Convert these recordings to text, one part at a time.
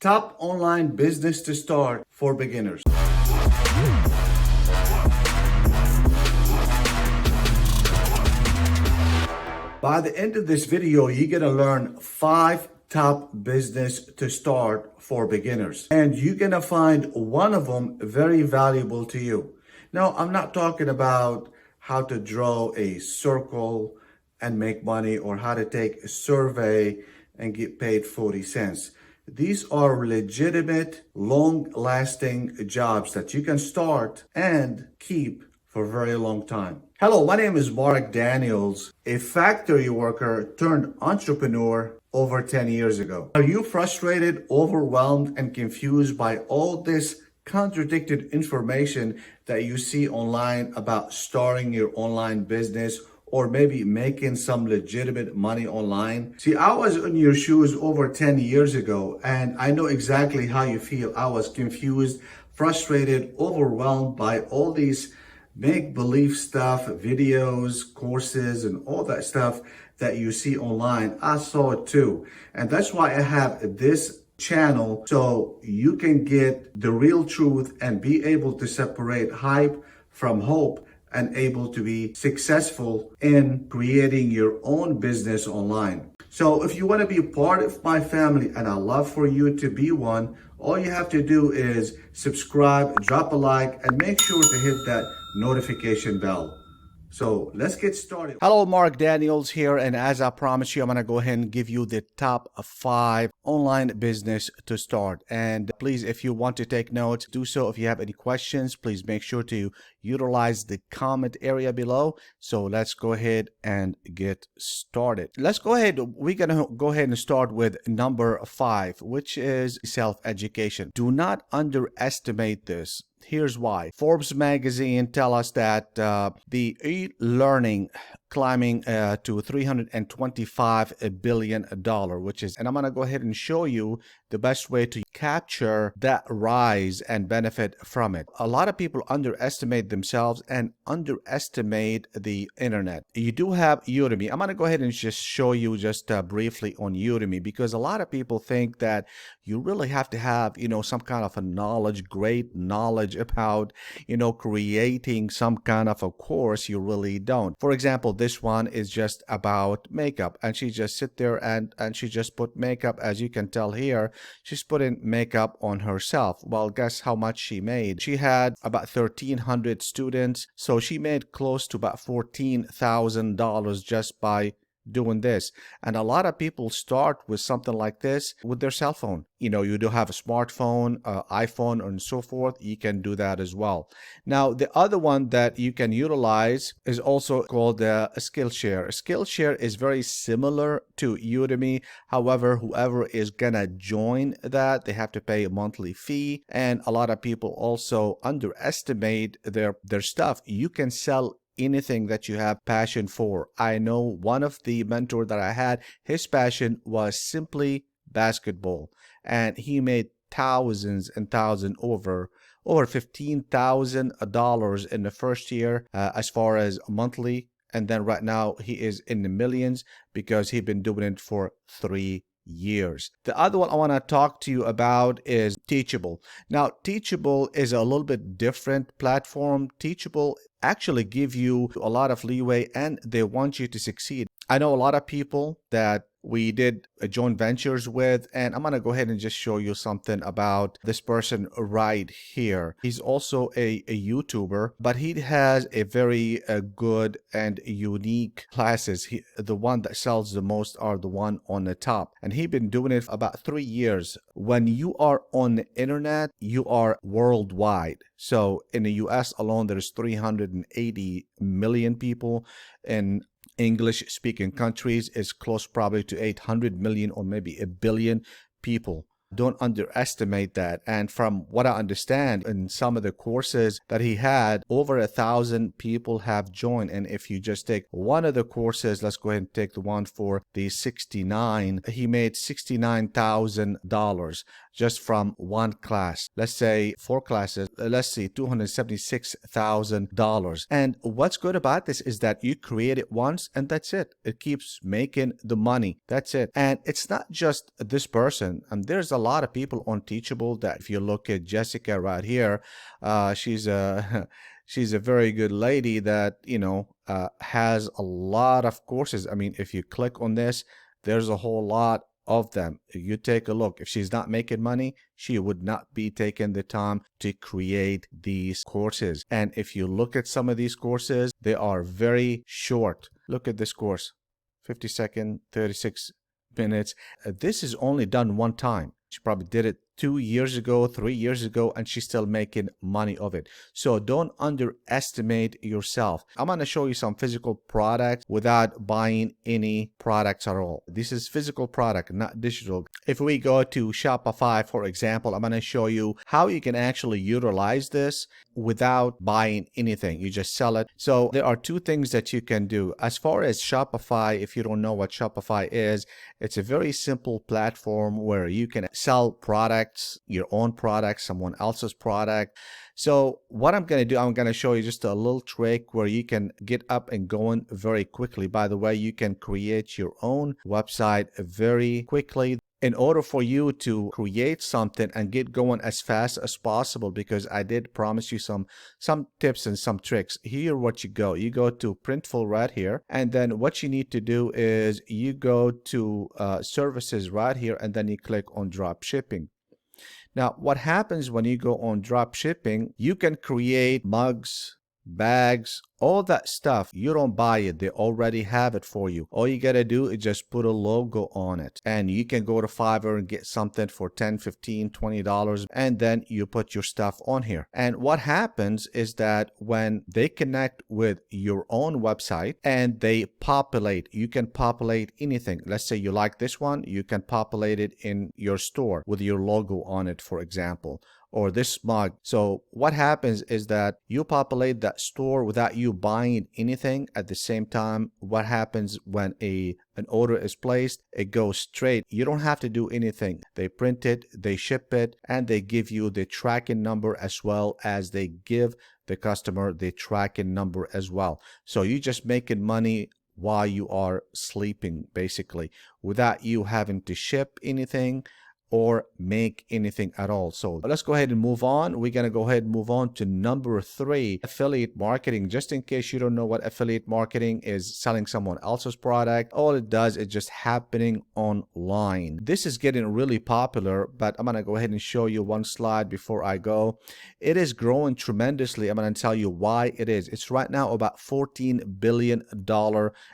Top online business to start for beginners. By the end of this video, you're gonna learn 5 top business to start for beginners. And you're gonna find one of them very valuable to you. Now, I'm not talking about how to draw a circle and make money or how to take a survey and get paid 40 cents. These are legitimate, long-lasting jobs that you can start and keep for a very long time. Hello, my name is Mark Daniels, a factory worker turned entrepreneur over 10 years ago. Are you frustrated, overwhelmed, and confused by all this contradicted information that you see online about starting your online business or maybe making some legitimate money online? See, I was in your shoes over 10 years ago, and I know exactly how you feel. I was confused, frustrated, overwhelmed by all these make-believe stuff, videos, courses, and all that stuff that you see online. I saw it too. And that's why I have this channel, so you can get the real truth and be able to separate hype from hope and able to be successful in creating your own business online. So if you want to be a part of my family, and I'd love for you to be one, all you have to do is subscribe, drop a like, and make sure to hit that notification bell. So let's get started. Hello, Mark Daniels here, and as I promised you, I'm gonna go ahead and give you the top 5 online business to start. And please, if you want to take notes, do so. If you have any questions, please make sure to utilize the comment area below. So let's go ahead and get started. We're gonna go ahead and start with number 5, which is self-education. Do not underestimate this. Here's why. Forbes magazine tell us that the e-learning climbing to $325 billion, which is, and I'm going to go ahead and show you the best way to capture that rise and benefit from it. A lot of people underestimate themselves and underestimate the internet. You do have Udemy. I'm going to go ahead and just show you just briefly on Udemy, because a lot of people think that you really have to have, some kind of a knowledge, great knowledge about, creating some kind of a course. You really don't. For example, this one is just about makeup, and she just sit there and she just put makeup. As you can tell here, she's putting makeup on herself. Well, guess how much she made? She had about 1,300 students, so she made close to about $14,000 just by doing this. And a lot of people start with something like this with their cell phone. You do have a smartphone, iPhone, and so forth. You can do that as well. Now, the other one that you can utilize is also called Skillshare. Skillshare is very similar to Udemy. However, whoever is gonna join that, they have to pay a monthly fee. And a lot of people also underestimate their stuff. You can sell anything that you have passion for. I know one of the mentor that I had, his passion was simply basketball, and he made thousands and thousands, over $15,000 in the first year as far as monthly, and then right now he is in the millions because he's been doing it for 3 years. The other one I want to talk to you about is Teachable. Now, Teachable is a little bit different platform. Teachable actually give you a lot of leeway, and they want you to succeed. I know a lot of people that we did joint ventures with, and I'm going to go ahead and just show you something about this person right here. He's also a YouTuber, but he has a very good and unique classes. The one that sells the most are the one on the top, and he's been doing it for about 3 years. When you are on the internet, you are worldwide. So in the US alone, there's 380 million people. In English-speaking countries, is close probably to 800 million or maybe a billion people. Don't underestimate that. And from what I understand, in some of the courses that he had, over 1,000 people have joined. And if you just take one of the courses, let's go ahead and take the one for the 69, he made $69,000. just from one class. Let's say 4 classes, let's see, $276,000. And what's good about this is that you create it once and that's it. It keeps making the money. That's it. And it's not just this person. There's a lot of people on Teachable that if you look at Jessica right here, she's a she's a very good lady that, has a lot of courses. I mean, if you click on this, there's a whole lot of them. You take a look. If she's not making money, she would not be taking the time to create these courses. And if you look at some of these courses, they are very short. Look at this course, 50-second, 36 minutes. This is only done one time. She probably did it 2 years ago, 3 years ago, and she's still making money of it. So don't underestimate yourself. I'm going to show you some physical products without buying any products at all. This is physical product, not digital. If we go to Shopify, for example, I'm going to show you how you can actually utilize this without buying anything. You just sell it. So there are two things that you can do. As far as Shopify, if you don't know what Shopify is, it's a very simple platform where you can sell products, your own product, someone else's product. So what I'm going to do, I'm going to show you just a little trick where you can get up and going very quickly. By the way, you can create your own website very quickly. In order for you to create something and get going as fast as possible, because I did promise you some tips and some tricks. Here what you go to Printful right here, and then what you need to do is you go to services right here, and then you click on drop shipping. Now what happens when you go on drop shipping, you can create mugs, bags, all that stuff. You don't buy it, they already have it for you. All you gotta do is just put a logo on it, and you can go to Fiverr and get something for $10, $15, $20, and then you put your stuff on here. And what happens is that when they connect with your own website and they populate, you can populate anything. Let's say you like this one, you can populate it in your store with your logo on it, for example, or this mug. So what happens is that you populate that store without you buying anything. At the same time, what happens when an order is placed, it goes straight. You don't have to do anything. They print it, they ship it, and they give you the tracking number as well as they give the customer the tracking number as well. So you're just making money while you are sleeping, basically, without you having to ship anything or make anything at all. So let's go ahead and move on. We're going to go ahead and move on to number 3, affiliate marketing. Just in case you don't know what affiliate marketing is, selling someone else's product. All it does is just happening online. This is getting really popular, but I'm going to go ahead and show you one slide before I go. It is growing tremendously. I'm going to tell you why it is. It's right now about $14 billion,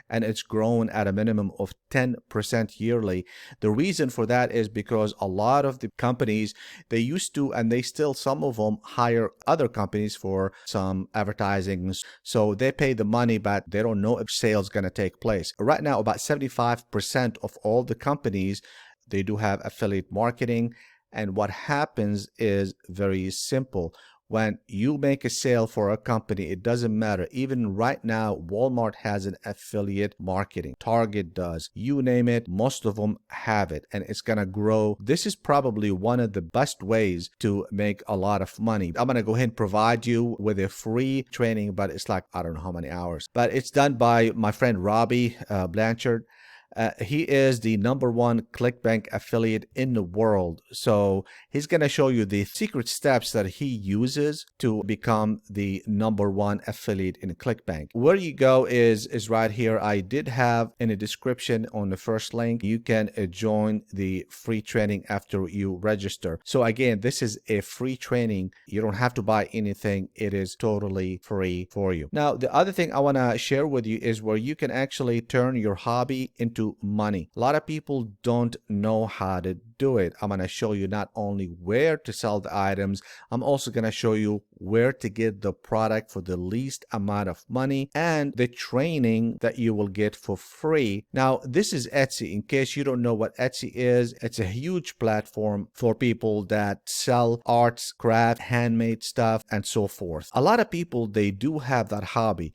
and it's growing at a minimum of 10% yearly. The reason for that is because a lot of the companies, they used to, and they still, some of them hire other companies for some advertising. So they pay the money, but they don't know if sales going to take place. Right now, about 75% of all the companies, they do have affiliate marketing. And what happens is very simple. When you make a sale for a company, it doesn't matter. Even right now, Walmart has an affiliate marketing. Target does. You name it, most of them have it, and it's going to grow. This is probably one of the best ways to make a lot of money. I'm going to go ahead and provide you with a free training, but it's like, I don't know how many hours. But it's done by my friend Robbie Blanchard. He is the #1 ClickBank affiliate in the world. So he's going to show you the secret steps that he uses to become the #1 affiliate in ClickBank. Where you go is right here. I did have in the description on the first link, you can join the free training after you register. So again, this is a free training. You don't have to buy anything. It is totally free for you. Now, the other thing I want to share with you is where you can actually turn your hobby into money. A lot of people don't know how to do it. I'm going to show you not only where to sell the items, I'm also going to show you where to get the product for the least amount of money and the training that you will get for free. Now, this is Etsy. In case you don't know what Etsy is, it's a huge platform for people that sell arts, craft, handmade stuff, and so forth. A lot of people, they do have that hobby.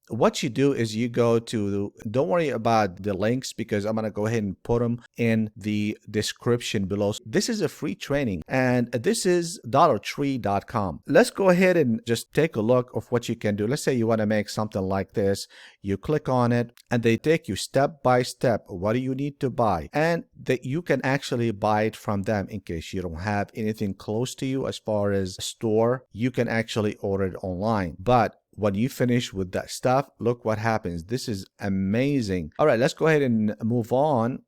what you do is you go to, don't worry about the links because I'm going to go ahead and put them in the description below. This is a free training and this is dollartree.com. Let's go ahead and just take a look of what you can do. Let's say you want to make something like this. You click on it and they take you step by step. What do you need to buy? And that you can actually buy it from them in case you don't have anything close to you as far as a store. You can actually order it online. But when you finish with that stuff, look what happens. This is amazing. All right, let's go ahead and move on.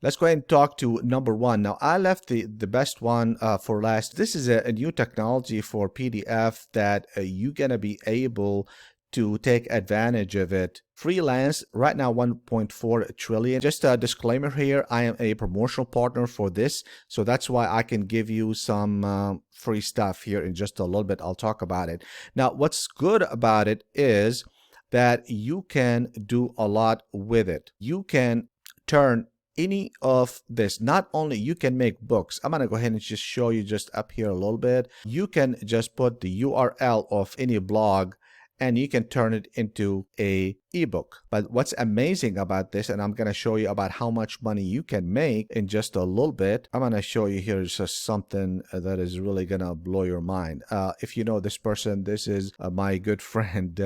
Let's go ahead and talk to number one. Now, I left the best one for last. This is a new technology for PDF that you're going to be able to take advantage of it. Freelance, right now 1.4 trillion. Just a disclaimer here, I am a promotional partner for this, so that's why I can give you some free stuff here in just a little bit. I'll talk about it. Now, what's good about it is that you can do a lot with it. You can turn any of this. Not only you can make books. I'm going to go ahead and just show you just up here a little bit. You can just put the URL of any blog and you can turn it into a ebook. But what's amazing about this, and I'm going to show you about how much money you can make in just a little bit. I'm going to show you here just something that is really going to blow your mind. If you know this person, this is my good friend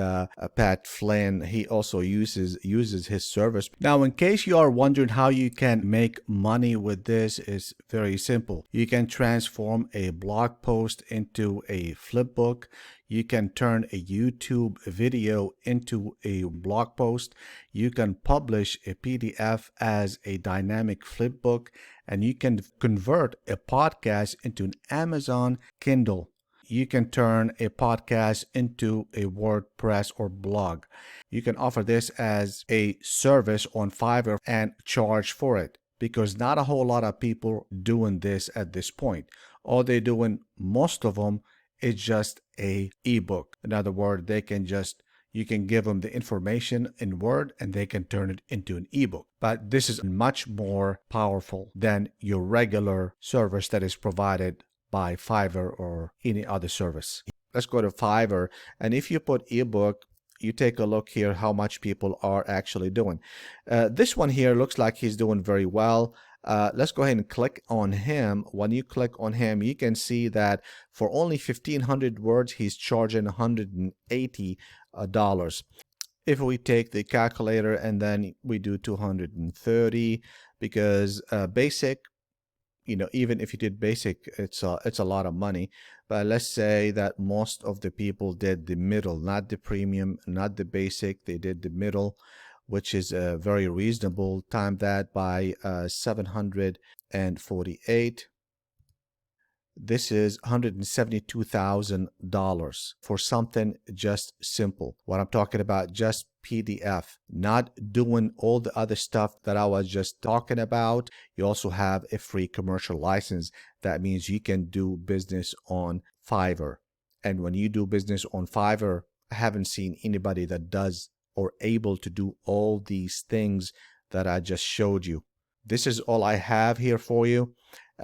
Pat Flynn. He also uses his service. Now, in case you are wondering how you can make money with this, it's very simple. You can transform a blog post into a flip book. You can turn a YouTube video into a blog post. You can publish a PDF as a dynamic flipbook, and you can convert a podcast into an Amazon Kindle. You can turn a podcast into a WordPress or blog. You can offer this as a service on Fiverr and charge for it, because not a whole lot of people doing this at this point. All they're doing, most of them, is just a ebook. In other words, you can give them the information in Word and they can turn it into an ebook. But this is much more powerful than your regular service that is provided by Fiverr or any other service. Let's go to Fiverr, and if you put ebook, you take a look here how much people are actually doing. This one here looks like he's doing very well. Let's go ahead and click on him. When you click on him, you can see that for only 1,500 words, he's charging $180. If we take the calculator and then we do 230, because basic, even if you did basic, it's a lot of money. But let's say that most of the people did the middle, not the premium, not the basic. They did the middle, which is very reasonable. Time that by 748. This is $172,000 for something just simple. What I'm talking about, just PDF, not doing all the other stuff that I was just talking about. You also have a free commercial license. That means you can do business on Fiverr. And when you do business on Fiverr, I haven't seen anybody that does or able to do all these things that I just showed you. This is all I have here for you.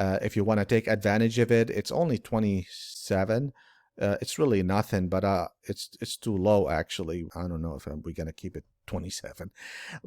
If you want to take advantage of it, it's only 27. It's really nothing, but it's too low actually. I don't know if we're gonna keep it 27,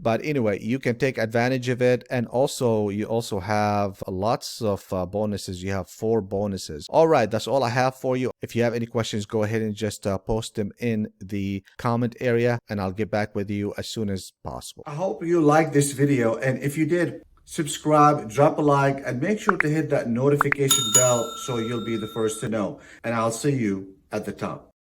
but anyway, you can take advantage of it. And also you also have lots of bonuses. You have 4 bonuses. All right, that's all I have for you. If you have any questions, go ahead and just post them in the comment area and I'll get back with you as soon as possible. I hope you liked this video, and if you did, subscribe, drop a like, and make sure to hit that notification bell so you'll be the first to know. And I'll see you at the top.